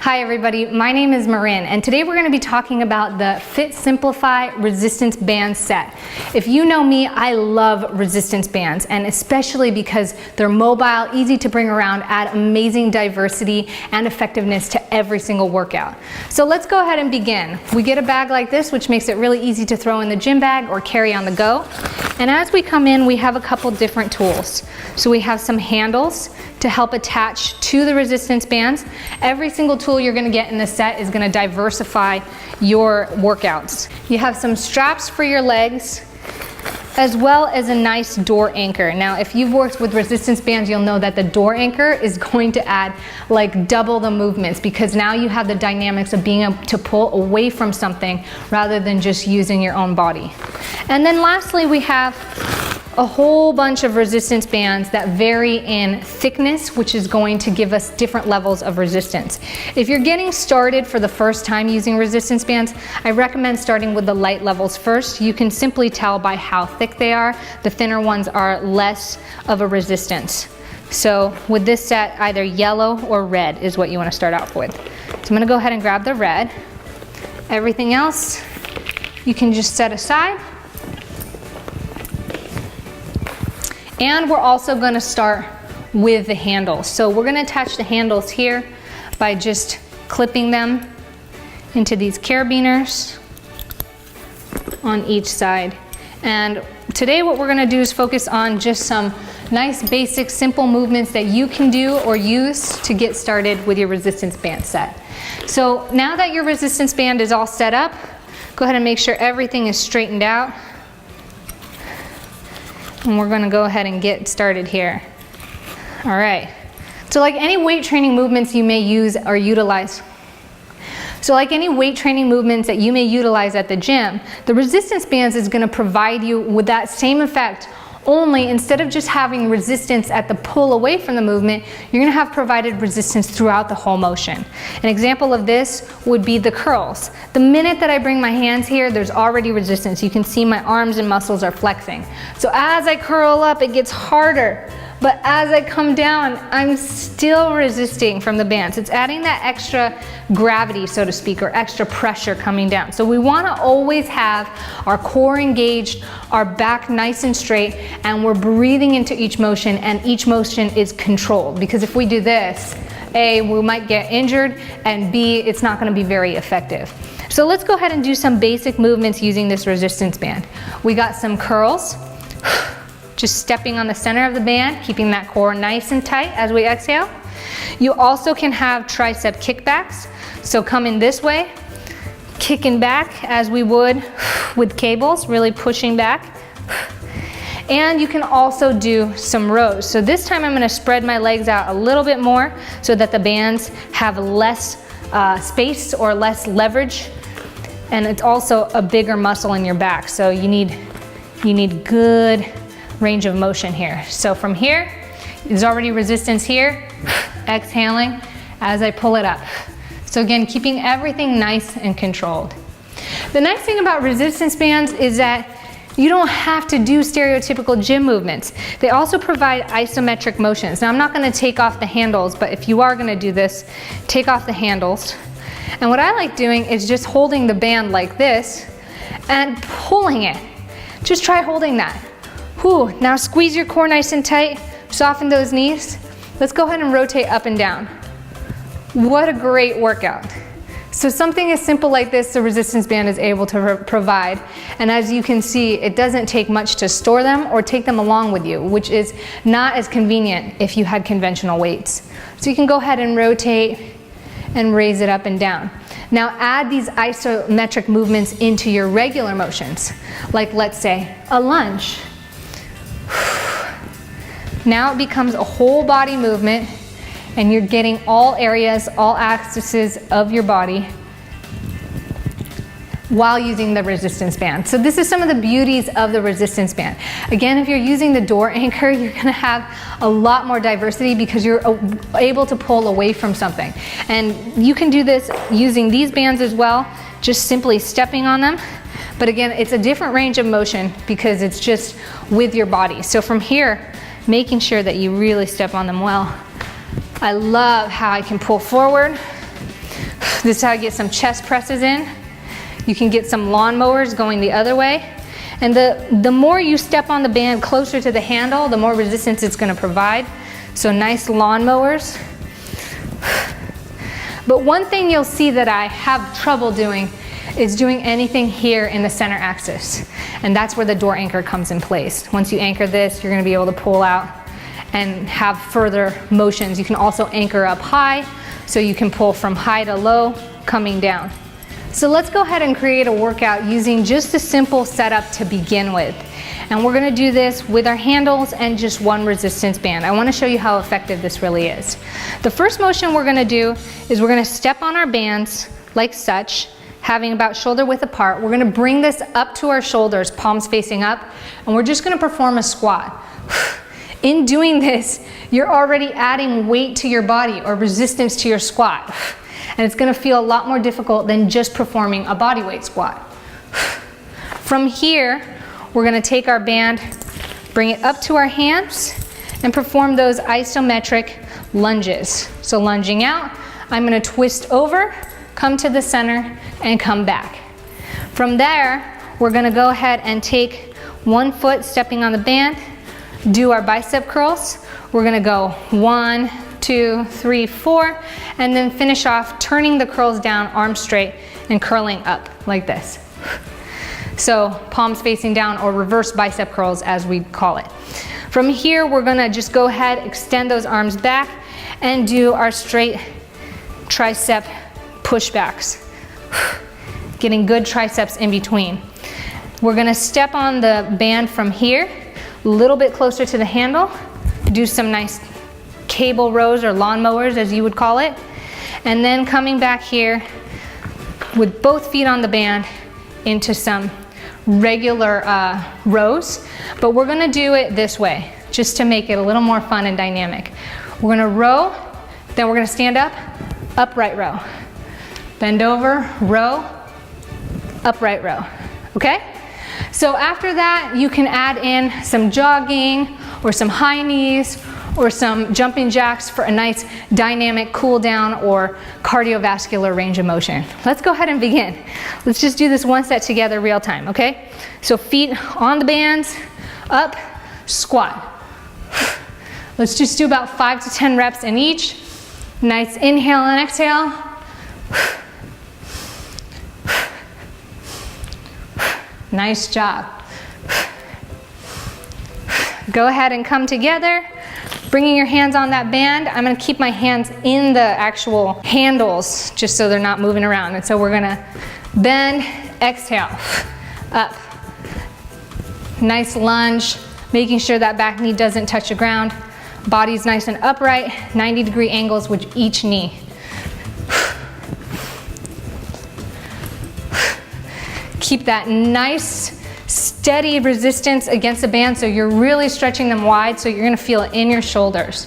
Hi everybody, my name is Marin, and today we're going to be talking about the Fit Simplify resistance band set. If you know me, I love resistance bands, and especially because they're mobile, easy to bring around, add amazing diversity and effectiveness to every single workout. So let's go ahead and begin. We get a bag like this, which makes it really easy to throw in the gym bag or carry on the go. And as we come in, we have a couple different tools. So we have some handles to help attach to the resistance bands. Every single tool you're going to get in the set is going to diversify your workouts. You have some straps for your legs, as well as a nice door anchor. Now, if you've worked with resistance bands, you'll know that the door anchor is going to add like double the movements, because now you have the dynamics of being able to pull away from something rather than just using your own body. And then lastly, we have a whole bunch of resistance bands that vary in thickness, which is going to give us different levels of resistance. If you're getting started for the first time using resistance bands, I recommend starting with the light levels first. You can simply tell by how thick they are. The thinner ones are less of a resistance. So with this set, either yellow or red is what you want to start out with. So I'm going to go ahead and grab the red. Everything else you can just set aside. And we're also going to start with the handles. So we're going to attach the handles here by just clipping them into these carabiners on each side. And today what we're going to do is focus on just some nice basic simple movements that you can do or use to get started with your resistance band set. So now that your resistance band is all set up, go ahead and make sure everything is straightened out. And we're going to go ahead and get started here. All right. So like any weight training movements you may use or utilize. So like any weight training movements that you may utilize at the gym, the resistance bands is going to provide you with that same effect. Only instead of just having resistance at the pull away from the movement, you're going to have provided resistance throughout the whole motion. An example of this would be the curls. The minute that I bring my hands here, there's already resistance. You can see my arms and muscles are flexing. So as I curl up, it gets harder. But as I come down, I'm still resisting from the bands. It's adding that extra gravity, so to speak, or extra pressure coming down. So we want to always have our core engaged, our back nice and straight, and we're breathing into each motion, and each motion is controlled. Because if we do this, A, we might get injured, and B, it's not going to be very effective. So let's go ahead and do some basic movements using this resistance band. We got some curls. Just stepping on the center of the band, keeping that core nice and tight as we exhale. You also can have tricep kickbacks. So come in this way, kicking back as we would with cables, really pushing back. And you can also do some rows. So this time I'm going to spread my legs out a little bit more so that the bands have less space or less leverage. And it's also a bigger muscle in your back. So you need good range of motion here. So from here, there's already resistance here, exhaling as I pull it up. So again, keeping everything nice and controlled. The nice thing about resistance bands is that you don't have to do stereotypical gym movements. They also provide isometric motions. Now I'm not going to take off the handles, but if you are going to do this, take off the handles. And what I like doing is just holding the band like this and pulling it. Just try holding that. Whew, now squeeze your core nice and tight, soften those knees. Let's go ahead and rotate up and down. What a great workout. So something as simple like this, the resistance band is able to provide. And as you can see, it doesn't take much to store them or take them along with you, which is not as convenient if you had conventional weights. So you can go ahead and rotate and raise it up and down. Now add these isometric movements into your regular motions, like let's say a lunge. Now it becomes a whole body movement, and you're getting all areas, all axes of your body while using the resistance band. So this is some of the beauties of the resistance band. Again, if you're using the door anchor, you're going to have a lot more diversity because you're able to pull away from something. And you can do this using these bands as well, just simply stepping on them. But again, it's a different range of motion because it's just with your body. So from here, making sure that you really step on them well. I love how I can pull forward, This is how you get some chest presses in. You can get some lawnmowers going the other way. And the more you step on the band closer to the handle, the more resistance it's going to provide. So nice lawnmowers. But one thing you'll see that I have trouble doing is doing anything here in the center axis. And that's where the door anchor comes in place. Once you anchor this, you're going to be able to pull out and have further motions. You can also anchor up high, so you can pull from high to low, coming down. So let's go ahead and create a workout using just a simple setup to begin with. And we're going to do this with our handles and just one resistance band. I want to show you how effective this really is. The first motion we're going to do is we're going to step on our bands like such, having about shoulder width apart. We're going to bring this up to our shoulders, palms facing up, and we're just going to perform a squat. In doing this, you're already adding weight to your body or resistance to your squat. And it's going to feel a lot more difficult than just performing a bodyweight squat. From here, we're going to take our band, bring it up to our hands, and perform those isometric lunges. So lunging out, I'm going to twist over, come to the center, and come back. From there, we're going to go ahead and take one foot stepping on the band, do our bicep curls. We're going to go 1, 2, 3, 4, and then finish off turning the curls down, arms straight, and curling up like this. So palms facing down, or reverse bicep curls as we call it. From here, we're gonna just go ahead, extend those arms back, and do our straight tricep pushbacks. Getting good triceps in between. We're gonna step on the band from here, a little bit closer to the handle, do some nice cable rows or lawnmowers as you would call it, and then coming back here with both feet on the band into some regular rows, but we're going to do it this way just to make it a little more fun and dynamic. We're going to row, then we're going to stand up, upright row, bend over, row, upright row. Okay? So after that, you can add in some jogging or some high knees or some jumping jacks for a nice dynamic cool down or cardiovascular range of motion. Let's go ahead and begin. Let's just do this one set together real time, okay? So feet on the bands, up, squat. Let's just do about 5 to 10 reps in each. Nice inhale and exhale. Nice job. Go ahead and come together. Bringing your hands on that band, I'm going to keep my hands in the actual handles just so they're not moving around. And so we're going to bend, exhale, up. Nice lunge, making sure that back knee doesn't touch the ground. Body's nice and upright, 90-degree angles with each knee. Keep that nice, steady resistance against the band so you're really stretching them wide so you're going to feel it in your shoulders.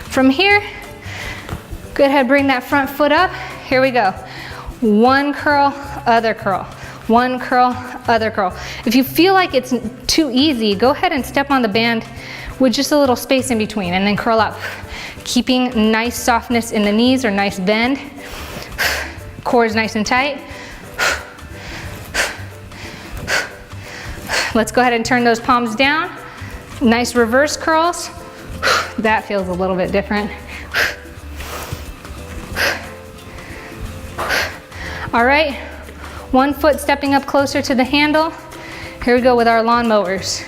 From here, go ahead, bring that front foot up. Here we go. One curl, other curl. One curl, other curl. If you feel like it's too easy, go ahead and step on the band with just a little space in between and then curl up. Keeping nice softness in the knees or nice bend. Core is nice and tight. Let's go ahead and turn those palms down. Nice reverse curls. That feels a little bit different. All right, one foot stepping up closer to the handle. Here we go with our lawnmowers.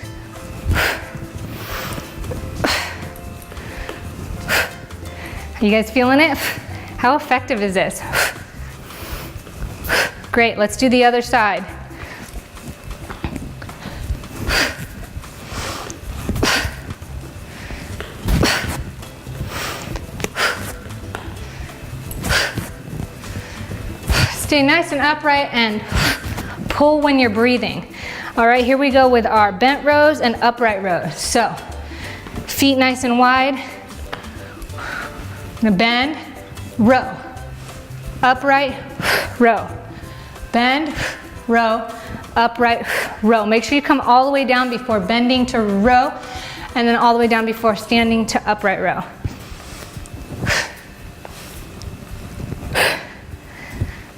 You guys feeling it? How effective is this? Great, let's do the other side. Stay nice and upright and pull when you're breathing. All right, here we go with our bent rows and upright rows. So, feet nice and wide. I'm gonna bend, row, upright, row, bend, row, upright, row. Make sure you come all the way down before bending to row, and then all the way down before standing to upright row.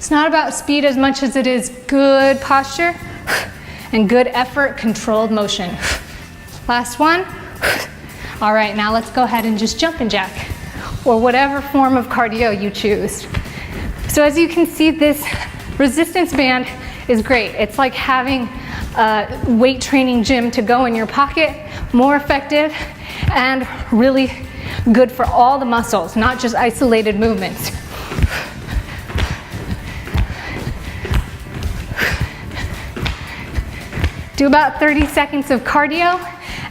It's not about speed as much as it is good posture and good effort, controlled motion. Last one. All right, now let's go ahead and just jumping jack, or whatever form of cardio you choose. So as you can see, this resistance band is great. It's like having a weight training gym to go in your pocket, more effective and really good for all the muscles, not just isolated movements. Do about 30 seconds of cardio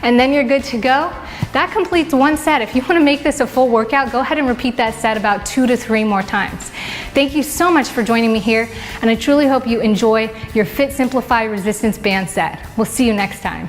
and then you're good to go. That completes one set. If you want to make this a full workout, go ahead and repeat that set about 2 to 3 more times. Thank you so much for joining me here, and I truly hope you enjoy your Fit Simplify resistance band set. We'll see you next time.